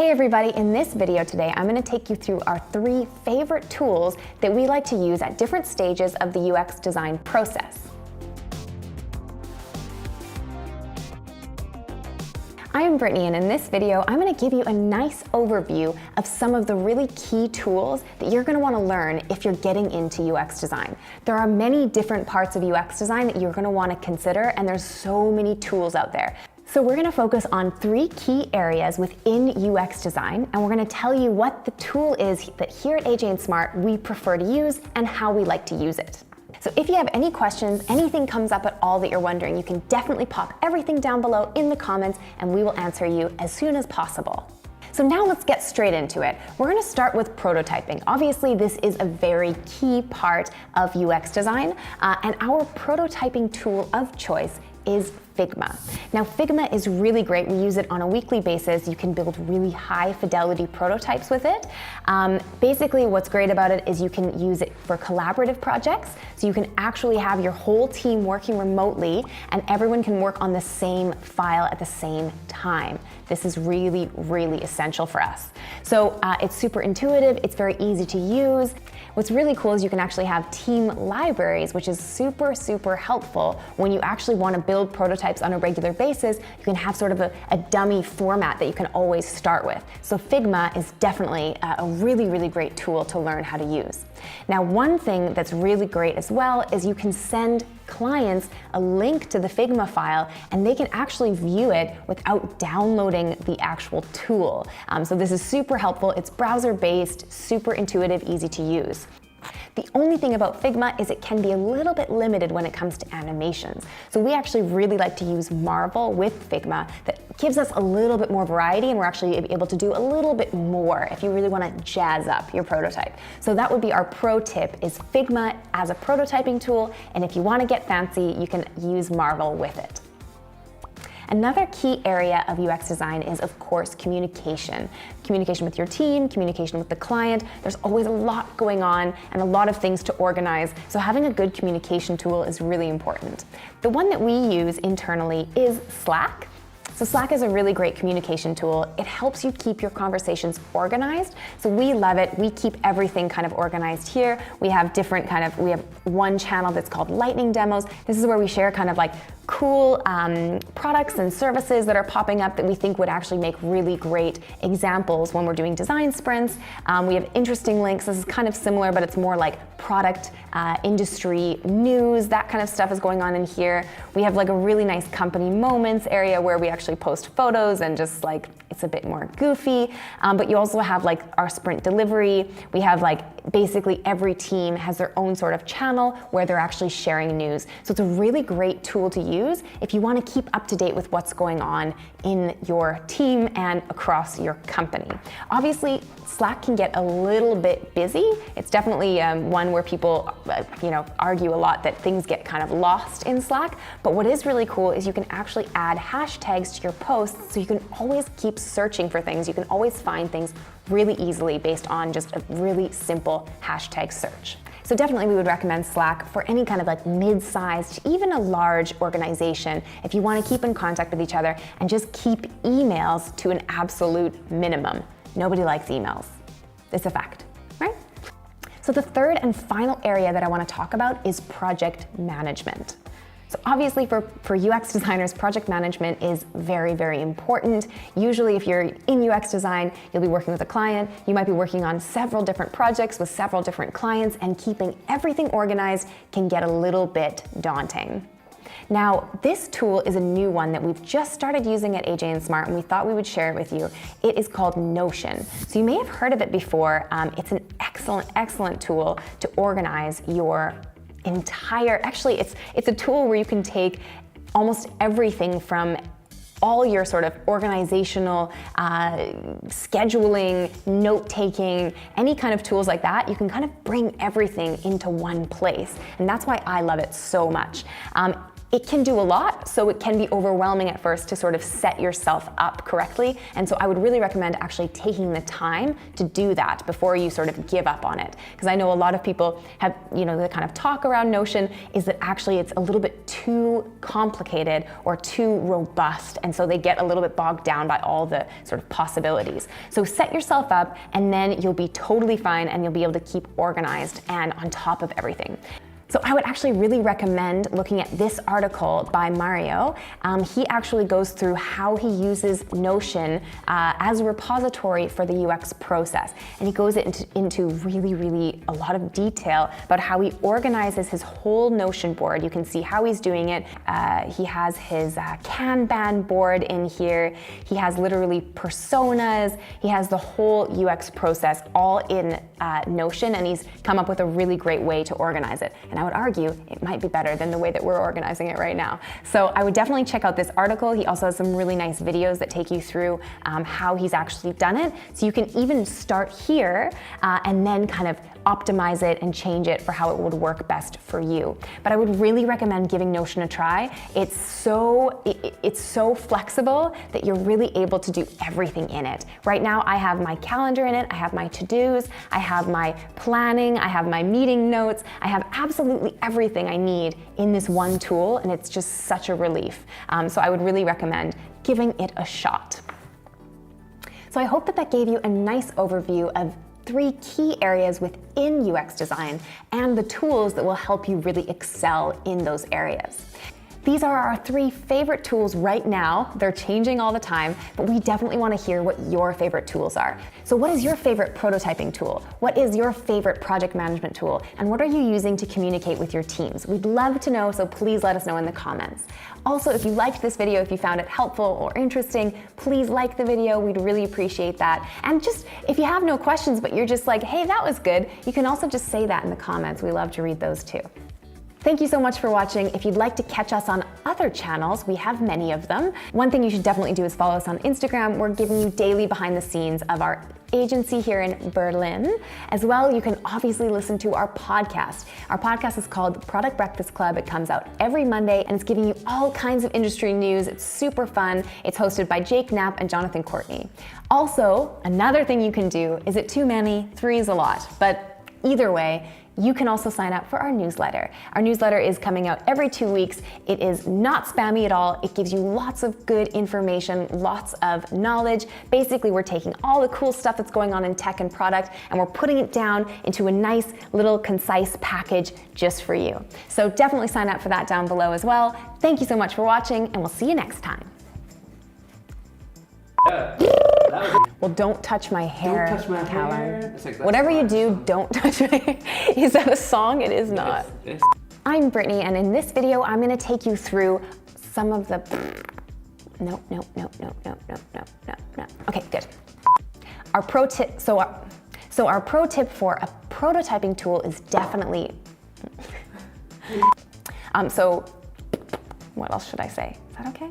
Hey everybody, in this video today, I'm going to take you through our 3 favorite tools that we like to use at different stages of the UX design process. I am Brittni, and in this video, I'm going to give you a nice overview of some of the really key tools that you're going to want to learn if you're getting into UX design. There are many different parts of UX design that you're going to want to consider, and there's so many tools out there. So we're going to focus on 3 key areas within UX design, and we're going to tell you what the tool is that here at AJ&Smart we prefer to use and how we like to use it. So if you have any questions, anything comes up at all that you're wondering, you can definitely pop everything down below in the comments and we will answer you as soon as possible. So now let's get straight into it. We're going to start with prototyping. Obviously, this is a very key part of UX design, and our prototyping tool of choice is Figma. Now, Figma is really great. We use it on a weekly basis. You can build really high fidelity prototypes with it. Basically, what's great about it is you can use it for collaborative projects. So you can actually have your whole team working remotely and everyone can work on the same file at the same time. This is really, really essential for us. So it's super intuitive. It's very easy to use. What's really cool is you can actually have team libraries, which is super, super helpful when you actually want to build prototypes on a regular basis. You can have sort of a dummy format that you can always start with. So Figma is definitely a really, really great tool to learn how to use. Now, one thing that's really great as well is you can send clients a link to the Figma file and they can actually view it without downloading the actual tool. So this is super helpful. It's browser-based, super intuitive, easy to use. The only thing about Figma is it can be a little bit limited when it comes to animations. So we actually really like to use Marvel with Figma. That gives us a little bit more variety and we're actually able to do a little bit more if you really want to jazz up your prototype. So that would be our pro tip, is Figma as a prototyping tool, and if you want to get fancy, you can use Marvel with it. Another key area of UX design is, of course, communication. Communication with your team, communication with the client. There's always a lot going on and a lot of things to organize, so having a good communication tool is really important. The one that we use internally is Slack. So Slack is a really great communication tool. It helps you keep your conversations organized. So we love it. We keep everything kind of organized here. We have we have one channel that's called Lightning Demos. This is where we share kind of like cool products and services that are popping up that we think would actually make really great examples when we're doing design sprints. We have interesting links. This is kind of similar, but it's more like product, industry news, that kind of stuff is going on in here. We have like a really nice company moments area where we actually post photos and just like, it's a bit more goofy. But you also have like our sprint delivery. We have like basically every team has their own sort of channel where they're actually sharing news. So it's a really great tool to use if you want to keep up to date with what's going on in your team and across your company. Obviously, Slack can get a little bit busy. It's definitely one where people argue a lot that things get kind of lost in Slack. But what is really cool is you can actually add hashtags to your posts, so you can always keep searching for things. You can always find things really easily based on just a really simple hashtag search. So definitely we would recommend Slack for any kind of like mid-sized, even a large organization, if you want to keep in contact with each other and just keep emails to an absolute minimum. Nobody likes emails. It's a fact, right? So the third and final area that I want to talk about is project management. So obviously for UX designers, project management is very, very important. Usually if you're in UX design, you'll be working with a client. You might be working on several different projects with several different clients, and keeping everything organized can get a little bit daunting. Now, this tool is a new one that we've just started using at AJ&Smart, and we thought we would share it with you. It is called Notion. So you may have heard of it before. It's an excellent, excellent tool to organize your actually it's a tool where you can take almost everything from all your sort of organizational, scheduling, note-taking, any kind of tools like that. You can kind of bring everything into one place. And that's why I love it so much. It can do a lot, so it can be overwhelming at first to sort of set yourself up correctly. And so I would really recommend actually taking the time to do that before you sort of give up on it. Because I know a lot of people have, the kind of talk around Notion is that actually it's a little bit too complicated or too robust. And so they get a little bit bogged down by all the sort of possibilities. So set yourself up and then you'll be totally fine and you'll be able to keep organized and on top of everything. So I would actually really recommend looking at this article by Mario. He actually goes through how he uses Notion as a repository for the UX process. And he goes into really a lot of detail about how he organizes his whole Notion board. You can see how he's doing it. He has his Kanban board in here. He has literally personas. He has the whole UX process all in Notion, and he's come up with a really great way to organize it. And I would argue it might be better than the way that we're organizing it right now. So I would definitely check out this article. He also has some really nice videos that take you through how he's actually done it. So you can even start here and then kind of optimize it and change it for how it would work best for you. But I would really recommend giving Notion a try. It's so flexible that you're really able to do everything in it. Right now I have my calendar in it, I have my to-dos, I have my planning, I have my meeting notes, I have absolutely everything I need in this one tool, and it's just such a relief. So I would really recommend giving it a shot. So I hope that gave you a nice overview of 3 key areas within UX design and the tools that will help you really excel in those areas. These are our 3 favorite tools right now. They're changing all the time, but we definitely want to hear what your favorite tools are. So what is your favorite prototyping tool? What is your favorite project management tool? And what are you using to communicate with your teams? We'd love to know, so please let us know in the comments. Also, if you liked this video, if you found it helpful or interesting, please like the video. We'd really appreciate that. And just, if you have no questions, but you're just like, hey, that was good, you can also just say that in the comments. We love to read those too. Thank you so much for watching. If you'd like to catch us on other channels, we have many of them. One thing you should definitely do is follow us on Instagram. We're giving you daily behind the scenes of our agency here in Berlin. As well, you can obviously listen to our podcast. Our podcast is called Product Breakfast Club. It comes out every Monday and it's giving you all kinds of industry news. It's super fun. It's hosted by Jake Knapp and Jonathan Courtney. Also, another thing you can do, is it too many? 3 is a lot, but either way, you can also sign up for our newsletter. Our newsletter is coming out every 2 weeks. It is not spammy at all. It gives you lots of good information, lots of knowledge. Basically, we're taking all the cool stuff that's going on in tech and product, and we're putting it down into a nice little concise package just for you. So definitely sign up for that down below as well. Thank you so much for watching, and we'll see you next time. Well, don't touch my hair, Don't touch my Callum. hair. That's exactly Whatever you right. do, don't touch my hair. Is that a song? It is not. Yes. I'm Brittni, and in this video, I'm going to take you through some of the... No. Okay, good. Our pro tip... So our pro tip for a prototyping tool is definitely... So what else should I say? Is that okay?